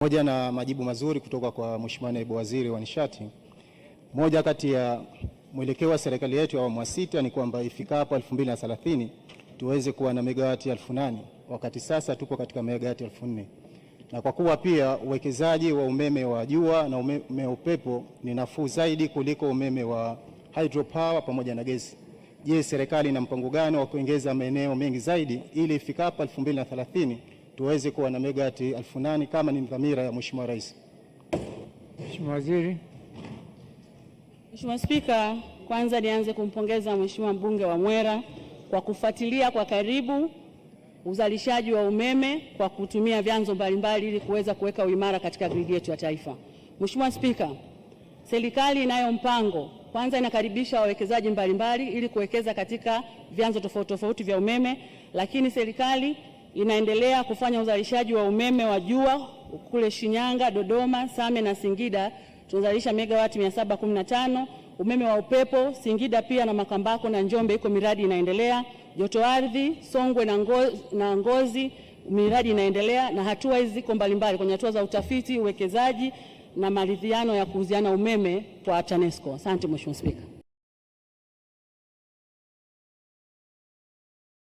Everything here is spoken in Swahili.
Moja na majibu mazuri kutoka kwa Mheshimiwa Naibu Waziri wa Nishati. Moja kati ya mwelekeo wa serikali yetu ya awamu ya sita ni kwamba ifikapo 2030 tuweze kuwa na megawati 8,000, wakati sasa tupo katika megawati 4,000. Na kwa kuwa pia uwekezaji wa umeme wa jua na umeme wa upepo ni nafuu zaidi kuliko umeme wa hydropower pamoja na gesi. Je, serikali ina mpango gani wa kuongeza maeneo mengi zaidi ili ifikapo 2030 tuweze kuwa na megawati 8,000 kama ni dhamira ya Mheshimiwa Rais? Mheshimiwa Waziri. Mheshimiwa Spika, kwanza nianze kumpongeza Mheshimiwa mbunge wa Mwera kwa kufuatilia kwa karibu uzalishaji wa umeme kwa kutumia vyanzo mbalimbali ili kuweza kuweka uimara katika gridi yetu ya taifa. Mheshimiwa Spika, serikali inayo mpango, kwanza inakaribisha wawekezaji mbalimbali ili kuwekeza katika vyanzo tofauti tofauti vya umeme, lakini serikali inaendelea kufanya uzalishaji wa umeme wa jua kule Shinyanga, Dodoma, Same na Singida. Tunazalisha megawati 715. Umeme wa upepo Singida pia na Makambako na Njombe iko miradi inaendelea. Joto ardhi Songwe na Ngozi miradi inaendelea, na hatua hizi ziko mbalimbali kwenye hatua za utafiti, uwekezaji na maridhiano ya kuuziana umeme kwa TANESCO. Asante Mheshimiwa Spika.